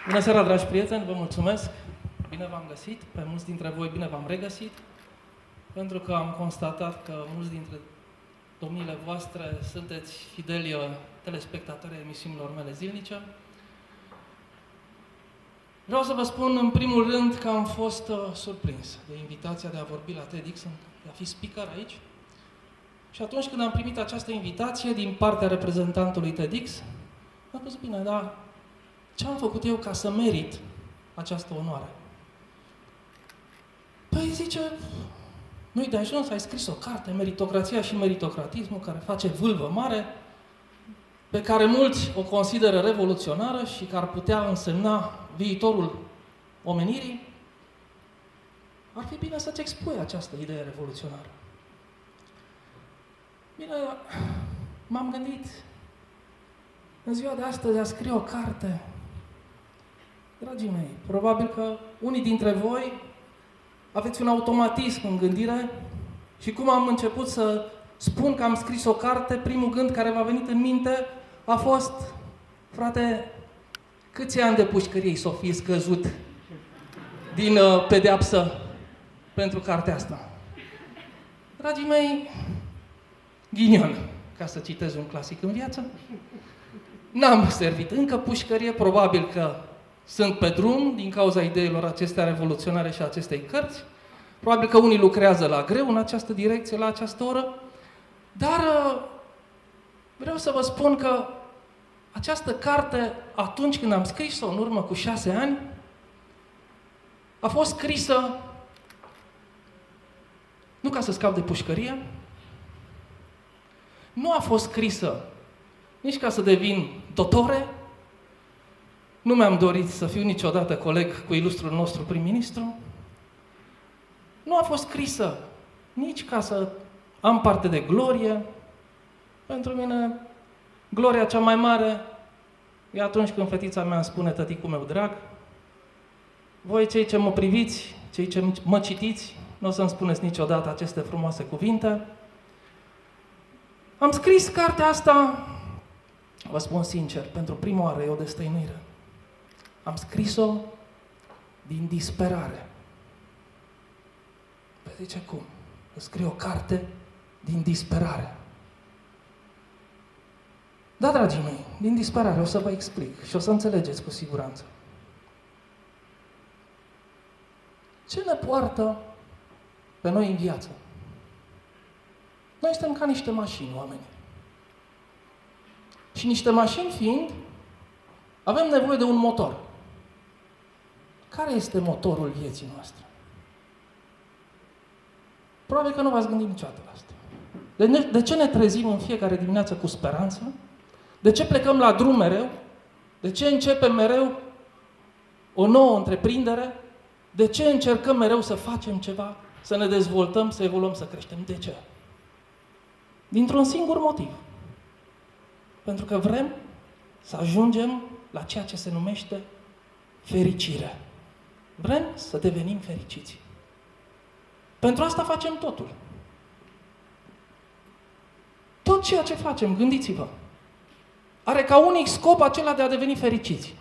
Bună seara, dragi prieteni, vă mulțumesc! Bine v-am găsit, pe mulți dintre voi bine v-am regăsit, pentru că am constatat că mulți dintre domniile voastre sunteți fideli telespectatori ai emisiunilor mele zilnice. Vreau să vă spun în primul rând că am fost surprins de invitația de a vorbi la TEDx, de a fi speaker aici. Și atunci când am primit această invitație din partea reprezentantului TEDx, am spus, bine, dar ce am făcut eu ca să merit această onoare? Păi zice, nu-i de ajuns, ai scris o carte, Meritocrația și meritocratismul, care face vâlvă mare, pe care mulți o consideră revoluționară și care ar putea însemna viitorul omenirii. Ar fi bine să-ți expui această idee revoluționară. Bine, m-am gândit, în ziua de astăzi a scrie o carte. Dragii mei, probabil că unii dintre voi aveți un automatism în gândire și cum am început să spun că am scris o carte, primul gând care m-a venit în minte a fost, frate, câți ani de pușcărie s-o fi scăzut din pedeapsă pentru cartea asta? Dragii mei, ghinion, ca să citez un clasic în viață, n-am servit încă pușcărie, probabil că sunt pe drum din cauza ideilor acestea revoluționare și acestei cărți. Probabil că unii lucrează la greu în această direcție, la această oră. Dar vreau să vă spun că această carte, atunci când am scris-o, în urmă cu 6 ani, a fost scrisă nu ca să scap de pușcărie, nu a fost scrisă nici ca să devin dottore. Nu mi-am dorit să fiu niciodată coleg cu ilustrul nostru prim-ministru. Nu a fost scrisă nici ca să am parte de glorie. Pentru mine, gloria cea mai mare e atunci când fetița mea îmi spune, tăticul meu drag, voi cei ce mă priviți, cei ce mă citiți, nu o să-mi spuneți niciodată aceste frumoase cuvinte. Am scris cartea asta, vă spun sincer, pentru prima oară e o destăinuire. Am scris-o din disperare. Păi zice, cum? Scriu o carte din disperare. Da, dragii mei, din disperare, o să vă explic și o să înțelegeți cu siguranță. Ce ne poartă pe noi în viață? Noi suntem ca niște mașini, oameni. Și niște mașini fiind, avem nevoie de un motor. Care este motorul vieții noastre? Probabil că nu v-ați gândit niciodată la asta. De ce ne trezim în fiecare dimineață cu speranță? De ce plecăm la drum mereu? De ce începem mereu o nouă întreprindere? De ce încercăm mereu să facem ceva, să ne dezvoltăm, să evoluăm, să creștem? De ce? Dintr-un singur motiv. Pentru că vrem să ajungem la ceea ce se numește fericire. Vrem să devenim fericiți. Pentru asta facem totul. Tot ceea ce facem, gândiți-vă, are ca unic scop acela de a deveni fericiți.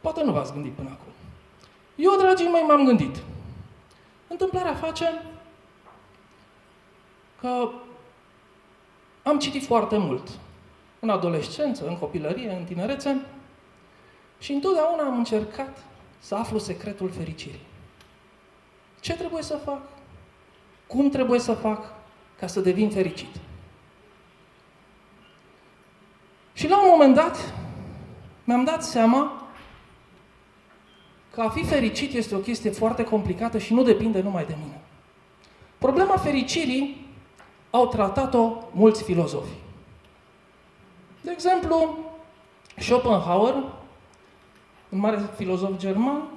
Poate nu v-ați gândit până acum. Eu, dragii mei, m-am gândit. Întâmplarea face că am citit foarte mult. În adolescență, în copilărie, în tinerețe. Și întotdeauna am încercat să aflu secretul fericirii. Ce trebuie să fac? Cum trebuie să fac ca să devin fericit? Și la un moment dat mi-am dat seama că a fi fericit este o chestie foarte complicată și nu depinde numai de mine. Problema fericirii au tratat-o mulți filozofi. De exemplu, Schopenhauer, un mare filozof german,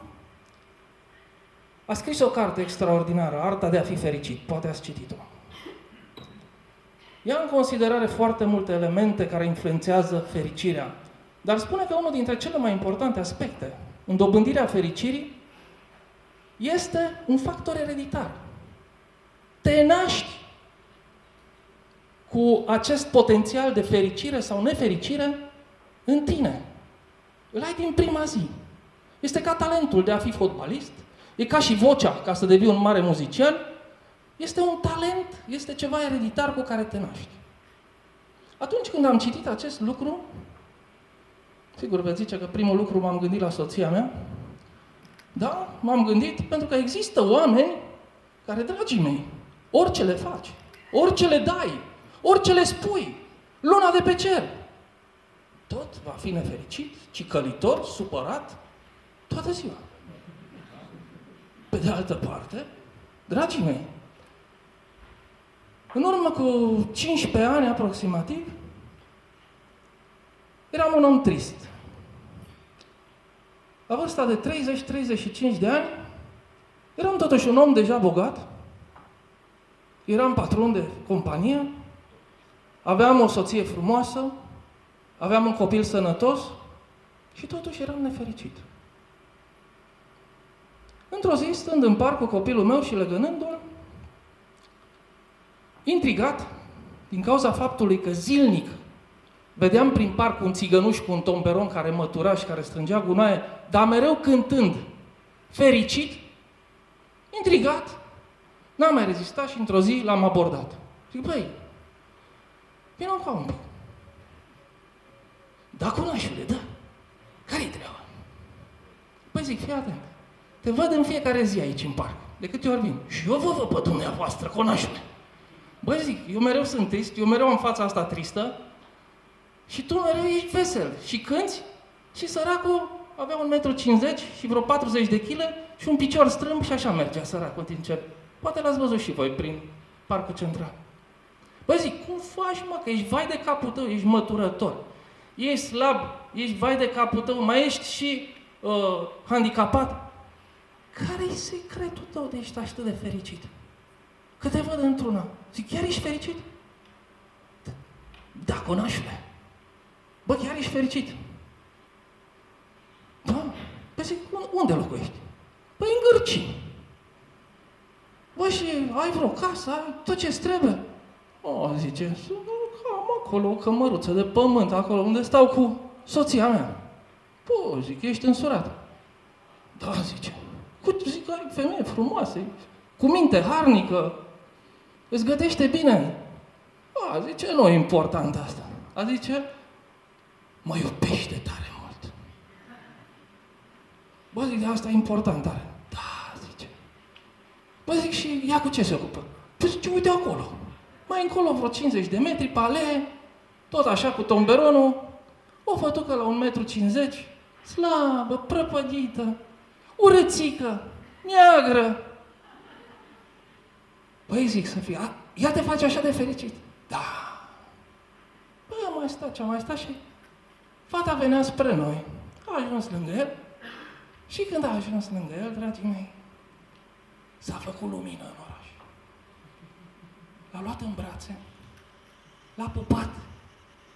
a scris o carte extraordinară, Arta de a fi fericit. Poate ați citit-o. Ia în considerare foarte multe elemente care influențează fericirea, dar spune că unul dintre cele mai importante aspecte în dobândirea fericirii este un factor ereditar. Te naști cu acest potențial de fericire sau nefericire în tine. Îl ai din prima zi. Este ca talentul de a fi fotbalist, e ca și vocea ca să devii un mare muzician. Este un talent, este ceva ereditar cu care te naști. Atunci când am citit acest lucru, sigur veți zice că primul lucru m-am gândit la soția mea, da, m-am gândit pentru că există oameni care, dragii mei, orice le faci, orice le dai, orice le spui, luna de pe cer, tot va fi nefericit, cicălitor, supărat, toată ziua. Pe de altă parte, dragii mei, în urmă cu 15 ani aproximativ, eram un om trist. La vârsta de 30-35 de ani, eram totuși un om deja bogat, eram patron de companie, aveam o soție frumoasă, aveam un copil sănătos și totuși eram nefericit. Într-o zi, stând în parc cu copilul meu și legănându-l, intrigat, din cauza faptului că zilnic vedeam prin parc un țigănuș cu un tomberon care mătura și care strângea gunoaie, dar mereu cântând, fericit, intrigat, n-am mai rezistat și într-o zi l-am abordat. Zic, băi, vină încă un pic. Da, cunoașule, da. Care-i treaba? Păi zic, fii atent. Te văd în fiecare zi aici în parc. De câte ori vin. Și eu vă văd pe dumneavoastră, conașule. Băi zic, eu mereu sunt trist, eu mereu am fața asta tristă și tu mereu ești vesel. Și cânti și săracul avea 1,50 m și vreo 40 de kg și un picior strâmb și așa mergea săracul în timp ce... Poate l-ați văzut și voi prin parcul central. Băi zic, cum faci, mă, că ești vai de capul tău, ești măturător. Ești slab, ești vai de capul tău, mai ești și handicapat. Care-i secretul tău de ești atât de fericit? Că te văd într-una. Zic, chiar ești fericit? Da, conașule. Bă, chiar ești fericit? Da. Păi zic, unde locuiești? Păi în Gârcini. Bă, și ai vreo casă, ai tot ce-ți trebuie? O, zice, cam acolo, o cămăruță de pământ, acolo unde stau cu soția mea. Bă, zic, ești însurat. Da, zice. Zic, ai femeie frumoasă, cu minte harnică, îți gătește bine. A, zice, nu e important asta. A, zice, mă iubește tare mult. Bă, zic, asta e important tare. Da, zice. Bă, zic, și ea cu ce se ocupă? Păi zice, uite acolo. Mai încolo vreo 50 de metri, pe alee, tot așa cu tomberonul, o fătucă la 1,50 m, slabă, prăpădită, urățică, neagră. Păi zic să fie, ea te face așa de fericit? Da. Păi am mai stat și fata venea spre noi. A ajuns lângă el și când a ajuns lângă el, dragii mei, s-a făcut lumină în oraș. L-a luat în brațe, l-a pupat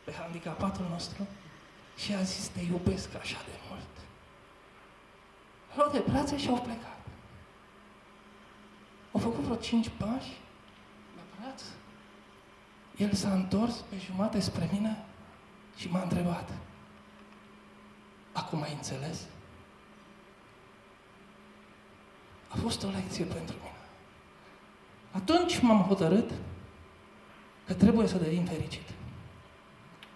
pe handicapatul nostru și a zis, te iubesc așa de mult. L-a luat de brațe și au plecat. Au făcut vreo 5 pași la braț. El s-a întors pe jumate spre mine și m-a întrebat, acum ai înțeles? A fost o lecție pentru mine. Atunci m-am hotărât că trebuie să devin fericit.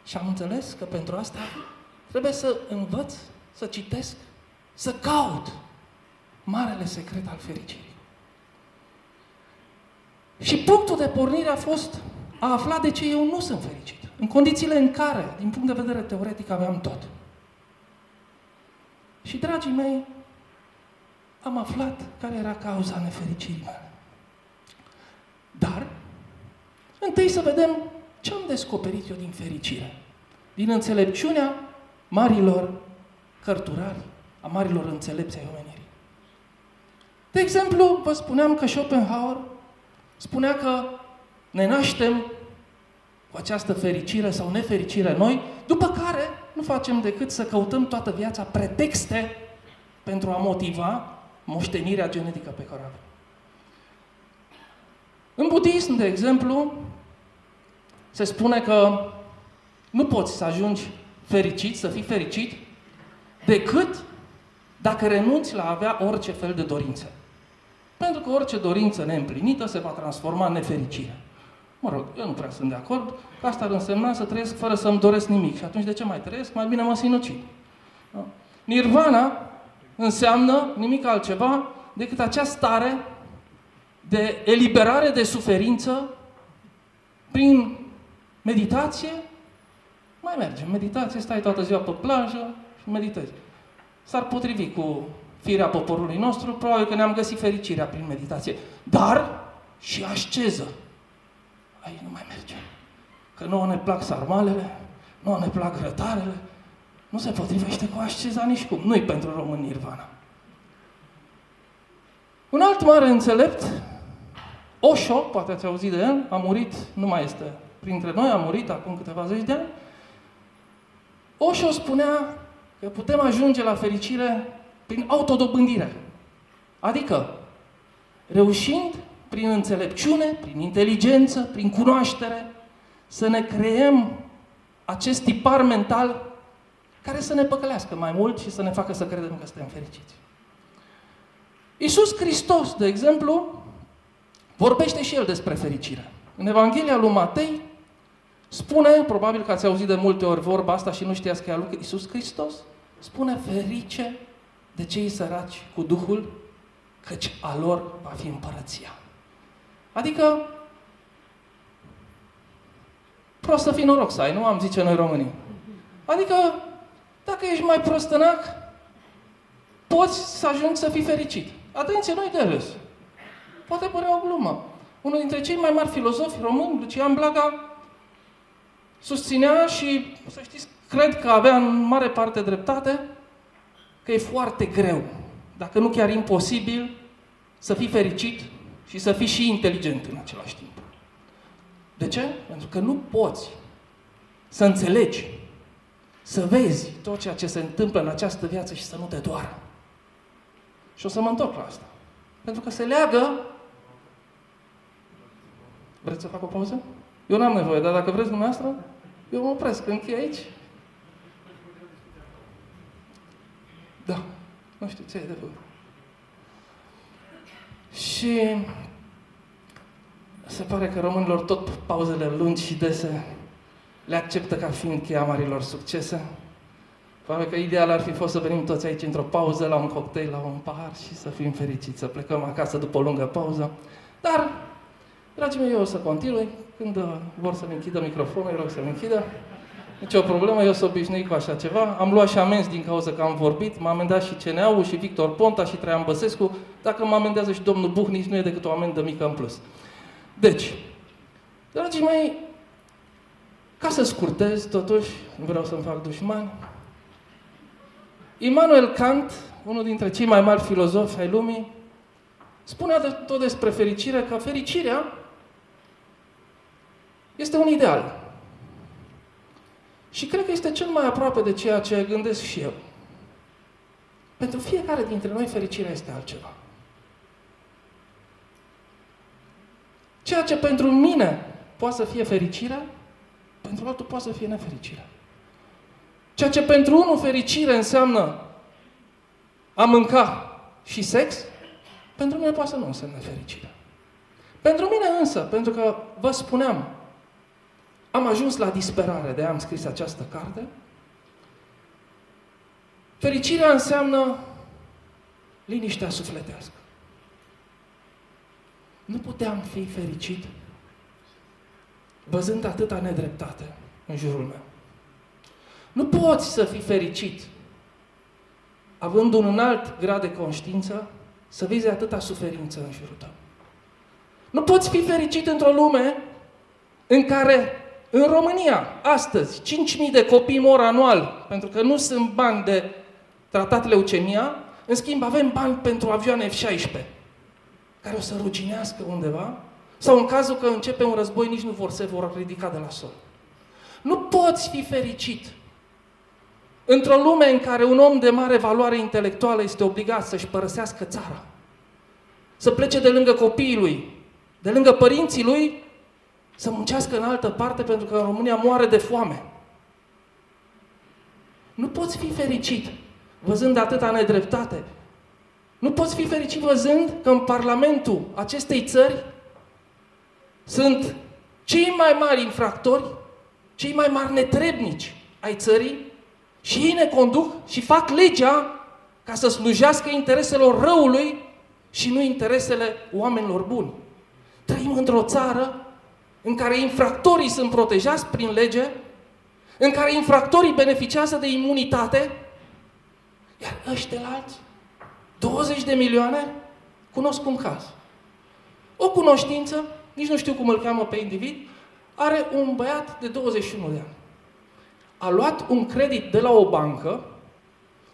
Și am înțeles că pentru asta trebuie să învăț, să citesc, să caut marele secret al fericirii. Și punctul de pornire a fost a afla de ce eu nu sunt fericit. În condițiile în care, din punct de vedere teoretic, aveam tot. Și, dragii mei, am aflat care era cauza nefericirii mele. Dar, întâi să vedem ce am descoperit eu din fericire. Din înțelepciunea marilor cărturari, a marilor înțelepți ai omenirii. De exemplu, vă spuneam că Schopenhauer spunea că ne naștem cu această fericire sau nefericire noi, după care nu facem decât să căutăm toată viața pretexte pentru a motiva moștenirea genetică pe care o avem. În budism, de exemplu, se spune că nu poți să ajungi fericit, să fii fericit, decât dacă renunți la a avea orice fel de dorințe. Pentru că orice dorință neîmplinită se va transforma în nefericire. Mă rog, eu nu prea sunt de acord, că asta ar însemna să trăiesc fără să-mi doresc nimic. Și atunci de ce mai trăiesc? Mai bine mă sinucid. Da? Nirvana înseamnă nimic altceva decât acea stare de eliberare de suferință prin meditație. Mai merge. Meditație, stai toată ziua pe plajă și meditezi. S-ar potrivi cu firea poporului nostru, probabil că ne-am găsit fericirea prin meditație. Dar și asceză. Aici nu mai merge. Că nouă ne plac sarmalele, nouă ne plac grătarele, nu se potrivește cu asceza nici cum. Nu-i pentru români Nirvana. Un alt mare înțelept, Osho, poate ați auzit de el, a murit, nu mai este printre noi, a murit acum câteva zeci de ani. Osho spunea că putem ajunge la fericire prin autodobândire. Adică, reușind prin înțelepciune, prin inteligență, prin cunoaștere, să ne creăm acest tipar mental care să ne păcălească mai mult și să ne facă să credem că suntem fericiți. Iisus Hristos, de exemplu, vorbește și El despre fericire. În Evanghelia lui Matei spune, probabil că ați auzit de multe ori vorba asta și nu știați că e a lui Iisus Hristos, spune ferice de cei săraci cu Duhul, căci a lor va fi împărăția. Adică, prost să fii noroc să ai, nu am zice noi românii. Adică, dacă ești mai prostănac, poți să ajungi să fii fericit. Atenție, nu-i de râs. Poate părea o glumă. Unul dintre cei mai mari filozofi români, Lucian Blaga, susținea și, să știți, cred că avea în mare parte dreptate, că e foarte greu, dacă nu chiar imposibil, să fii fericit și să fii și inteligent în același timp. De ce? Pentru că nu poți să înțelegi, să vezi tot ceea ce se întâmplă în această viață și să nu te doară. Și o să mă întorc la asta. Pentru că se leagă... Vreți să fac o pauză? Eu n-am nevoie, dar dacă vreți dumneavoastră, eu mă opresc, închei aici. Da, nu știu ce e de făcut. Și se pare că românilor tot pauzele lungi și dese le acceptă ca fiind cheia marilor succese. Probabil că ideal ar fi fost să venim toți aici într-o pauză, la un cocktail, la un pahar și să fim fericiți, să plecăm acasă după o lungă pauză. Dar, dragii mei, eu o să continui. Când vor să-mi închidă microfonul, îi rog să-mi închidă. Nici o problemă, eu sunt obișnuit cu așa ceva. Am luat și amenzi din cauza că am vorbit. M-a amendat și CNA-ul, și Victor Ponta, și Traian Băsescu. Dacă mă amendează și domnul Buhnici, nu e decât o amendă mică în plus. Deci, dragii mei, ca să scurtez, totuși, nu vreau să-mi fac dușmani, Immanuel Kant, unul dintre cei mai mari filozofi ai lumii, spunea tot despre fericire că fericirea este un ideal. Și cred că este cel mai aproape de ceea ce gândesc și eu. Pentru fiecare dintre noi, fericirea este altceva. Ceea ce pentru mine poate să fie fericire, pentru altul poate să fie nefericire. Ceea ce pentru unul fericire înseamnă a mânca și sex, pentru mine poate să nu însemne fericire. Pentru mine însă, pentru că vă spuneam, am ajuns la disperare, de-aia am scris această carte, fericirea înseamnă liniștea sufletească. Nu puteam fi fericit văzând atâta nedreptate în jurul meu. Nu poți să fii fericit având un înalt grad de conștiință să vezi atâta suferință în jurul tău. Nu poți fi fericit într-o lume în care, în România, astăzi, 5.000 de copii mor anual pentru că nu sunt bani de tratat leucemia, în schimb avem bani pentru avioane F-16 care o să ruginească undeva, sau în cazul că începe un război, nici nu se vor ridica de la sol. Nu poți fi fericit într-o lume în care un om de mare valoare intelectuală este obligat să-și părăsească țara, să plece de lângă copiii lui, de lângă părinții lui, să muncească în altă parte pentru că în România moare de foame. Nu poți fi fericit văzând atâta nedreptate? Nu poți fi fericit văzând că în Parlamentul acestei țări sunt cei mai mari infractori, cei mai mari netrebnici ai țării și ei ne conduc și fac legea ca să slujească intereselor răului și nu interesele oamenilor buni. Trăim într-o țară în care infractorii sunt protejați prin lege, în care infractorii beneficiază de imunitate, iar ăștialalți, 20 de milioane, cunosc un caz. O cunoștință, nici nu știu cum îl cheamă pe individ, are un băiat de 21 de ani. A luat un credit de la o bancă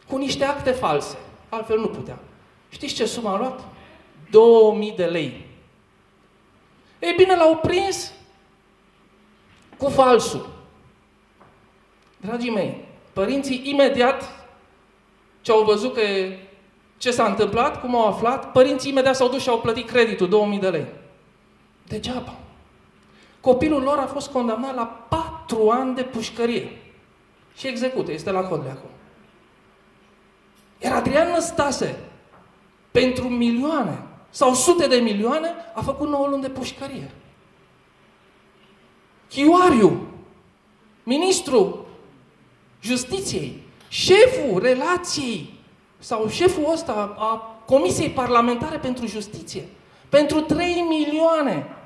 cu niște acte false. Altfel nu putea. Știți ce sumă a luat? 2000 de lei. Ei bine, l-au prins cu falsul. Dragii mei, părinții imediat ce au văzut că ce s-a întâmplat, cum au aflat, părinții imediat s-au dus și au plătit creditul, 2000 de lei. Degeaba. Copilul lor a fost condamnat la 4 ani de pușcărie. Și execută, este la cod de acum. Iar Adrian Năstase, pentru milioane sau sute de milioane, a făcut 9 luni de pușcărie. Chioariu, ministrul Justiției, șeful relației sau șeful ăsta a Comisiei Parlamentare pentru Justiție, pentru 3 milioane,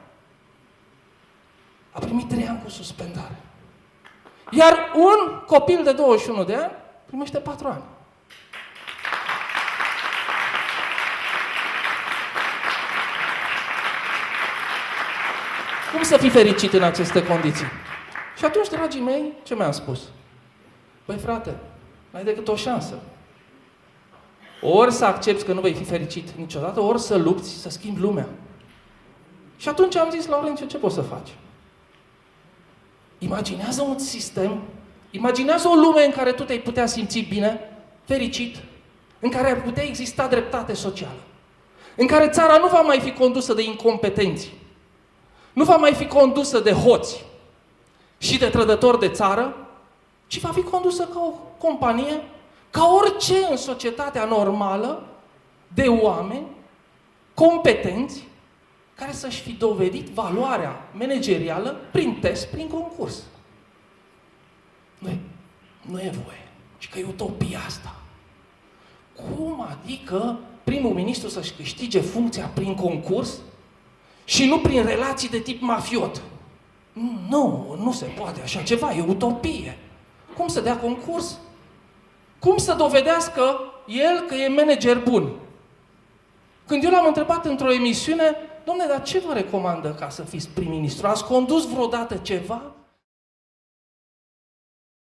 a primit 3 ani cu suspendare. Iar un copil de 21 de ani primește 4 ani. Cum să fii fericit în aceste condiții? Și atunci, dragii mei, ce mi-am spus? Băi, frate, n-ai decât o șansă. Ori să accepti că nu vei fi fericit niciodată, ori să lupți, să schimbi lumea. Și atunci am zis, Laurențiu, ce poți să faci? Imaginează un sistem, imaginează o lume în care tu te-ai putea simți bine, fericit, în care ar putea exista dreptate socială, în care țara nu va mai fi condusă de incompetenți, nu va mai fi condusă de hoți și de trădători de țară, ci va fi condusă ca o companie, ca orice în societatea normală, de oameni competenți, care să-și fi dovedit valoarea managerială prin test, prin concurs. Nu e voie. Și că e utopia asta. Cum adică primul ministru să-și câștige funcția prin concurs și nu prin relații de tip mafiot? Nu se poate așa ceva, e utopie. Cum să dea concurs? Cum să dovedească el că e manager bun? Când eu l-am întrebat într-o emisiune, dom'le, dar ce vă recomandă ca să fiți prim-ministru? Ați condus vreodată ceva?